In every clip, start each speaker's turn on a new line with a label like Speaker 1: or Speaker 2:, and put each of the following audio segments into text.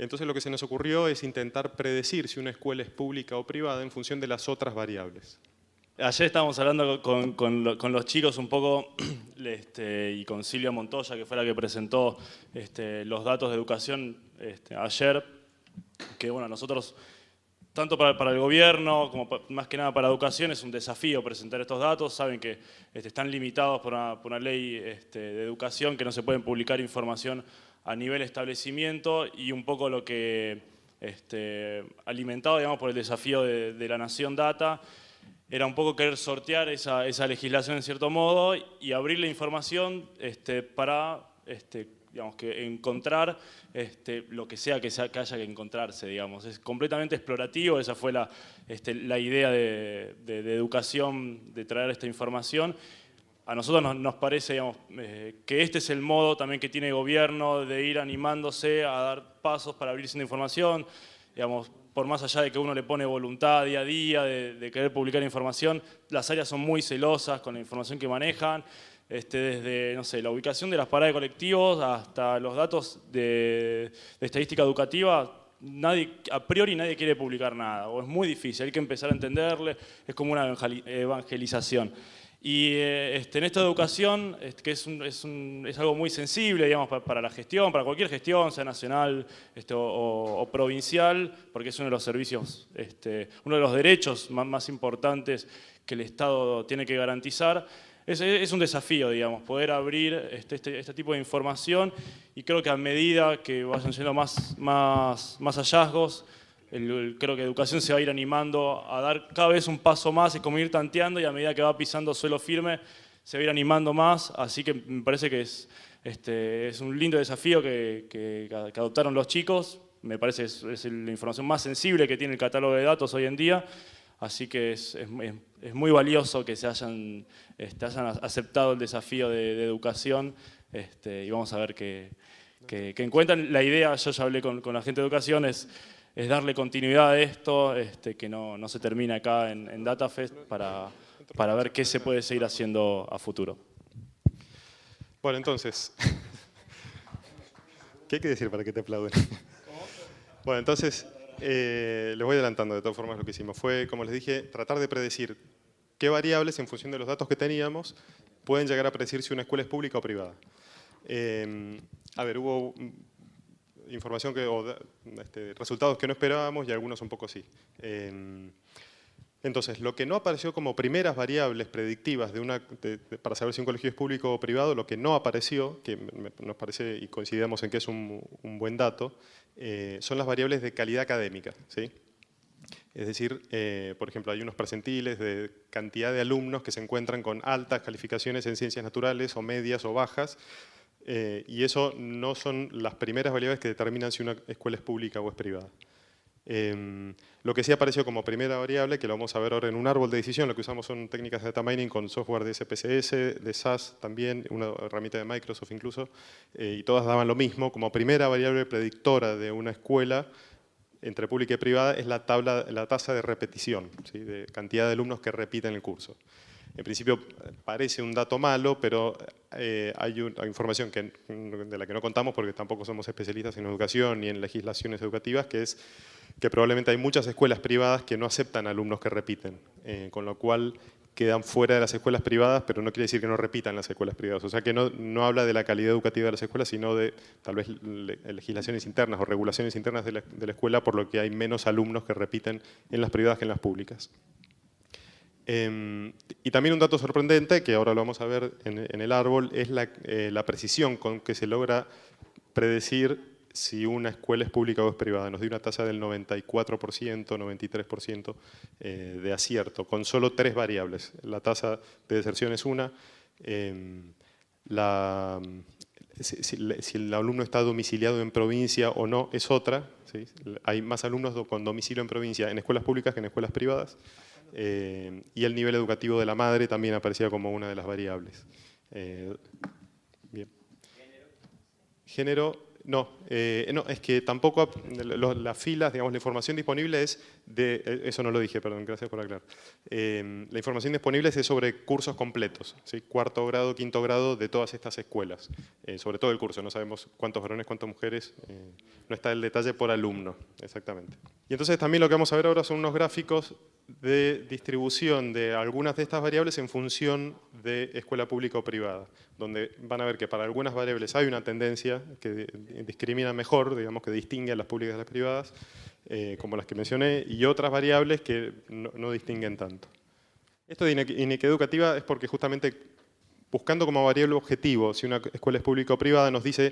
Speaker 1: Entonces lo que se nos ocurrió es intentar predecir si una escuela es pública o privada en función de las otras variables.
Speaker 2: Ayer estábamos hablando con los chicos un poco y con Silvia Montoya, que fue la que presentó los datos de educación ayer, que bueno, nosotros, tanto para el gobierno como más que nada para educación, es un desafío presentar estos datos. Saben que están limitados por una ley de educación, que no se pueden publicar información a nivel establecimiento, y un poco lo que alimentado, digamos, por el desafío de la Nación Data, era un poco querer sortear esa legislación en cierto modo y abrir la información para digamos, que encontrar lo que sea que haya que encontrarse, digamos. Es completamente explorativo, esa fue la idea de educación, de traer esta información. A nosotros nos parece, digamos, que este es el modo también que tiene el gobierno de ir animándose a dar pasos para abrirse la información, digamos, por más allá de que uno le pone voluntad día a día de querer publicar información, las áreas son muy celosas con la información que manejan, desde, no sé, la ubicación de las paradas de colectivos hasta los datos de estadística educativa. A priori nadie quiere publicar nada, o es muy difícil, hay que empezar a entenderle, es como una evangelización. Y en esta educación, que es algo muy sensible, digamos, para la gestión, para cualquier gestión, sea nacional o provincial, porque es uno de los servicios, uno de los derechos más importantes que el Estado tiene que garantizar. Es un desafío, digamos, poder abrir este tipo de información, y creo que a medida que vayan siendo más hallazgos, creo que educación se va a ir animando a dar cada vez un paso más, es como ir tanteando, y a medida que va pisando suelo firme se va a ir animando más, así que me parece que es un lindo desafío que adoptaron los chicos. Me parece que es la información más sensible que tiene el catálogo de datos hoy en día, así que es muy valioso que se hayan aceptado el desafío de educación, y vamos a ver que encuentran. La idea, yo ya hablé con la gente de educación, es darle continuidad a esto, que no se termine acá en DataFest, para ver qué se puede seguir haciendo a futuro.
Speaker 1: Bueno, entonces, ¿qué hay que decir para que te aplauden? Bueno, entonces, les voy adelantando de todas formas lo que hicimos. Fue, como les dije, tratar de predecir qué variables, en función de los datos que teníamos, pueden llegar a predecir si una escuela es pública o privada. A ver, hubo información resultados que no esperábamos y algunos un poco sí. Entonces, lo que no apareció como primeras variables predictivas para saber si un colegio es público o privado, lo que no apareció, que nos parece y coincidimos en que es un buen dato, son las variables de calidad académica, ¿sí? Es decir, por ejemplo, hay unos percentiles de cantidad de alumnos que se encuentran con altas calificaciones en ciencias naturales, o medias o bajas, y eso no son las primeras variables que determinan si una escuela es pública o es privada. Lo que sí apareció como primera variable, que lo vamos a ver ahora en un árbol de decisión, lo que usamos son técnicas de data mining con software de SPSS, de SAS también, una herramienta de Microsoft incluso, y todas daban lo mismo. Como primera variable predictora de una escuela entre pública y privada es la tasa de repetición, ¿sí? De cantidad de alumnos que repiten el curso. En principio parece un dato malo, pero hay información de la que no contamos porque tampoco somos especialistas en educación ni en legislaciones educativas, que es que probablemente hay muchas escuelas privadas que no aceptan alumnos que repiten, con lo cual quedan fuera de las escuelas privadas, pero no quiere decir que no repitan las escuelas privadas. O sea que no habla de la calidad educativa de las escuelas, sino de tal vez legislaciones internas o regulaciones internas de la escuela, por lo que hay menos alumnos que repiten en las privadas que en las públicas. Y también un dato sorprendente, que ahora lo vamos a ver en el árbol, es la precisión con que se logra predecir si una escuela es pública o es privada. Nos dio una tasa del 94%, 93% de acierto, con solo 3 variables. La tasa de deserción es una, si el alumno está domiciliado en provincia o no es otra, ¿sí? Hay más alumnos con domicilio en provincia en escuelas públicas que en escuelas privadas. Y el nivel educativo de la madre también aparecía como una de las variables. Bien. Género No, es que tampoco las filas, digamos, la información disponible es de... Eso no lo dije, perdón, gracias por aclarar. La información disponible es sobre cursos completos, ¿sí? Cuarto grado, quinto grado de todas estas escuelas. Sobre todo el curso, no sabemos cuántos varones, cuántas mujeres, no está el detalle por alumno, exactamente. Y entonces también lo que vamos a ver ahora son unos gráficos de distribución de algunas de estas variables en función de escuela pública o privada, donde van a ver que para algunas variables hay una tendencia que discrimina mejor, digamos que distingue a las públicas de las privadas, como las que mencioné, y otras variables que no distinguen tanto. Esto de inequidad educativa es porque justamente buscando como variable objetivo si una escuela es pública o privada nos dice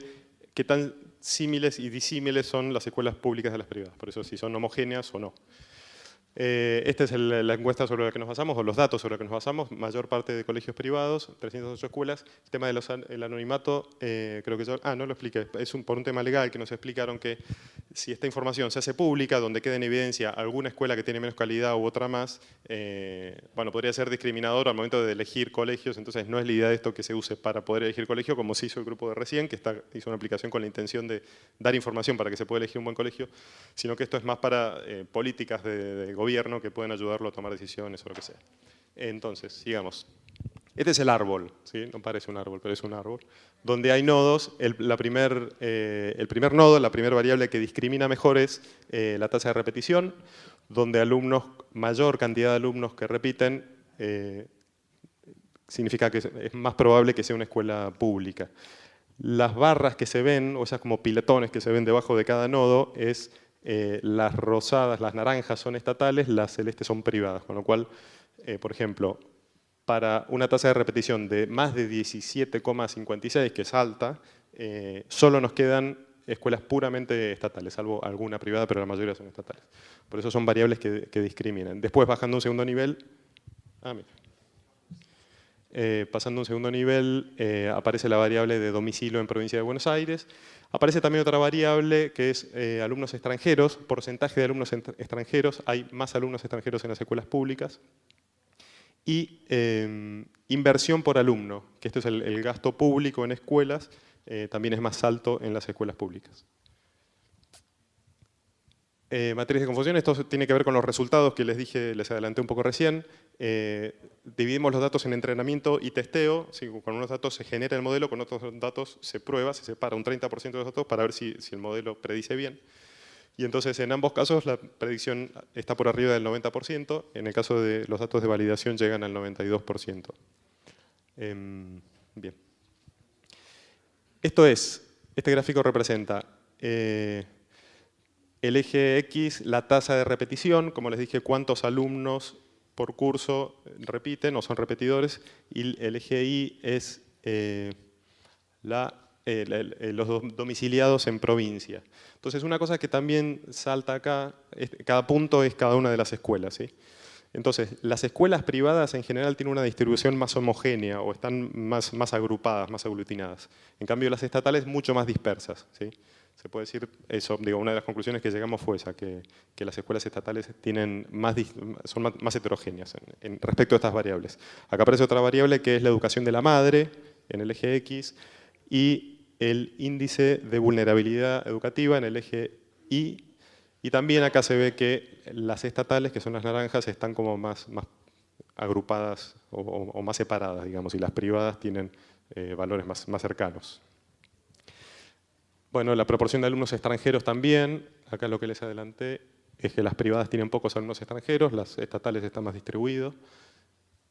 Speaker 1: qué tan símiles y disímiles son las escuelas públicas de las privadas, por eso si son homogéneas o no. Esta es la encuesta sobre la que nos basamos, o los datos sobre los que nos basamos, mayor parte de colegios privados, 308 escuelas. El tema del anonimato, creo que yo... no lo expliqué, es por un tema legal que nos explicaron que si esta información se hace pública, donde queda en evidencia alguna escuela que tiene menos calidad u otra más, bueno, podría ser discriminador al momento de elegir colegios, entonces no es la idea de esto que se use para poder elegir colegio, como se hizo el grupo de recién, que hizo una aplicación con la intención de dar información para que se pueda elegir un buen colegio, sino que esto es más para políticas de gobierno que pueden ayudarlo a tomar decisiones o lo que sea. Entonces, sigamos. Este es el árbol, ¿sí? No parece un árbol, pero es un árbol, donde hay nodos. El primer nodo, la primera variable que discrimina mejor es la tasa de repetición, donde mayor cantidad de alumnos que repiten significa que es más probable que sea una escuela pública. Las barras que se ven, o esas como piletones que se ven debajo de cada nodo, es las rosadas, las naranjas son estatales, las celestes son privadas, con lo cual, por ejemplo, para una tasa de repetición de más de 17,56, que es alta, solo nos quedan escuelas puramente estatales, salvo alguna privada, pero la mayoría son estatales. Por eso son variables que discriminan. Después, bajando un segundo nivel, pasando un segundo nivel, aparece la variable de domicilio en provincia de Buenos Aires. Aparece también otra variable que es alumnos extranjeros, porcentaje de alumnos extranjeros. Hay más alumnos extranjeros en las escuelas públicas. Y inversión por alumno, que esto es el gasto público en escuelas, también es más alto en las escuelas públicas. Matriz de confusión, esto tiene que ver con los resultados que les dije, les adelanté un poco recién. Dividimos los datos en entrenamiento y testeo. ¿Sí? Con unos datos se genera el modelo, con otros datos se prueba, se separa un 30% de los datos para ver si el modelo predice bien. Y entonces en ambos casos la predicción está por arriba del 90%, en el caso de los datos de validación llegan al 92%. Bien. Este gráfico representa el eje X, la tasa de repetición, como les dije, cuántos alumnos por curso repiten o son repetidores, y el eje Y es los domiciliados en provincia. Entonces, una cosa que también salta acá, cada punto es cada una de las escuelas, ¿sí? Entonces, las escuelas privadas en general tienen una distribución más homogénea o están más agrupadas, más aglutinadas. En cambio, las estatales mucho más dispersas, ¿sí? Se puede decir eso, digo, una de las conclusiones que llegamos fue esa, que las escuelas estatales son más heterogéneas respecto a estas variables. Acá aparece otra variable que es la educación de la madre, en el eje X, y el índice de vulnerabilidad educativa en el eje Y. Y también acá se ve que las estatales, que son las naranjas, están como más agrupadas o más separadas, digamos, y las privadas tienen valores más cercanos. Bueno, la proporción de alumnos extranjeros también, acá lo que les adelanté es que las privadas tienen pocos alumnos extranjeros, las estatales están más distribuidos.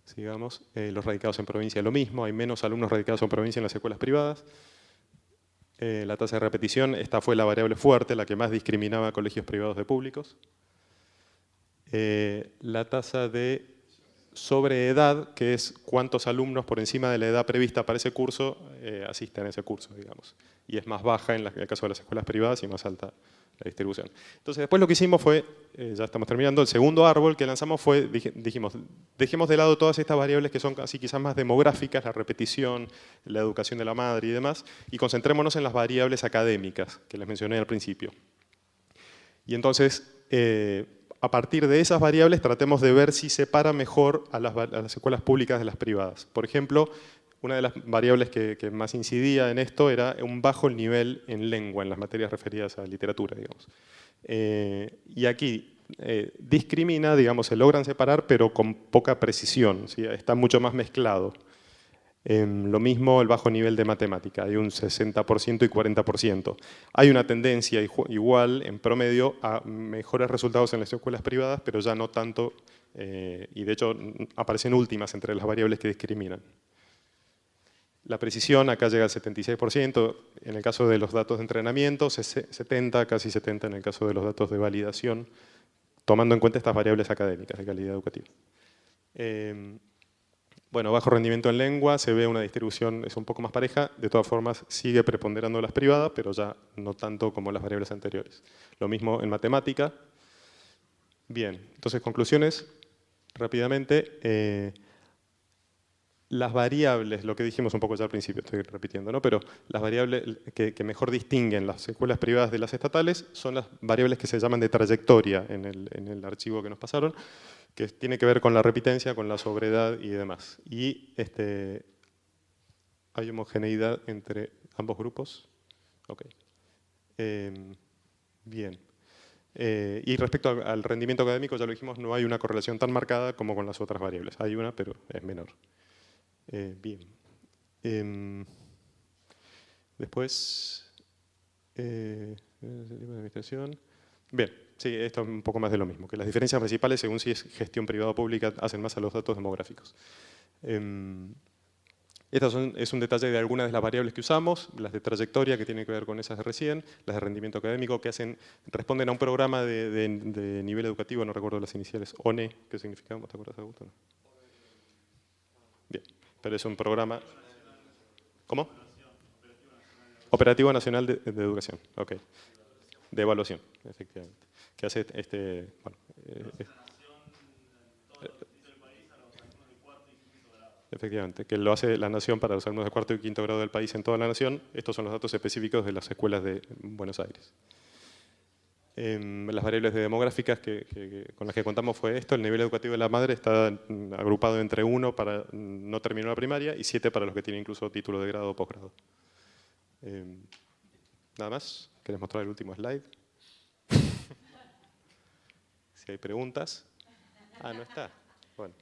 Speaker 1: Sigamos, los radicados en provincia lo mismo, hay menos alumnos radicados en provincia en las escuelas privadas. La tasa de repetición, esta fue la variable fuerte, la que más discriminaba a colegios privados de públicos. La tasa de sobreedad, que es cuántos alumnos por encima de la edad prevista para ese curso asisten a ese curso, digamos. Y es más baja en el caso de las escuelas privadas y más alta la distribución. Entonces, después lo que hicimos fue, ya estamos terminando, el segundo árbol que lanzamos fue, dijimos, dejemos de lado todas estas variables que son así quizás más demográficas, la repetición, la educación de la madre y demás, y concentrémonos en las variables académicas que les mencioné al principio. Y entonces, a partir de esas variables tratemos de ver si separa mejor a las escuelas públicas de las privadas. Por ejemplo, una de las variables que más incidía en esto era un bajo nivel en lengua, en las materias referidas a literatura, digamos. Y aquí discrimina, digamos, se logran separar, pero con poca precisión, ¿sí? Está mucho más mezclado. Lo mismo el bajo nivel de matemática, hay un 60% y 40%. Hay una tendencia igual, en promedio, a mejores resultados en las escuelas privadas, pero ya no tanto, y de hecho aparecen últimas entre las variables que discriminan. La precisión acá llega al 76%, en el caso de los datos de entrenamiento, 70, casi 70 en el caso de los datos de validación, tomando en cuenta estas variables académicas de calidad educativa. Bueno, bajo rendimiento en lengua, se ve una distribución, es un poco más pareja, de todas formas sigue preponderando las privadas, pero ya no tanto como las variables anteriores. Lo mismo en matemática. Bien, entonces conclusiones, rápidamente. Las variables, lo que dijimos un poco ya al principio, estoy repitiendo, ¿no? Pero las variables que mejor distinguen las escuelas privadas de las estatales son las variables que se llaman de trayectoria en el archivo que nos pasaron, que tiene que ver con la repitencia, con la sobriedad y demás. Y hay homogeneidad entre ambos grupos. Ok. Bien. Y respecto al rendimiento académico, ya lo dijimos, no hay una correlación tan marcada como con las otras variables. Hay una, pero es menor. Bien. Después, administración. Bien, sí, esto es un poco más de lo mismo, que las diferencias principales, según si es gestión privada o pública, hacen más a los datos demográficos. Es un detalle de algunas de las variables que usamos, las de trayectoria, que tienen que ver con esas de recién, las de rendimiento académico, que responden a un programa de nivel educativo, no recuerdo las iniciales, ONE, ¿qué significa? ¿Te acuerdas, Augusto? No. Bien, pero es un programa... ¿Cómo? Operativo Nacional de Educación, ok. De evaluación, efectivamente. Que hace efectivamente, que lo hace la Nación para los alumnos de cuarto y quinto grado del país en toda la Nación. Estos son los datos específicos de las escuelas de Buenos Aires. Las variables demográficas con las que contamos fue esto. El nivel educativo de la madre está agrupado entre 1 para no terminar la primaria y 7 para los que tienen incluso título de grado o posgrado. Nada más. ¿Querés mostrar el último slide? Si hay preguntas. Ah, no está. Bueno.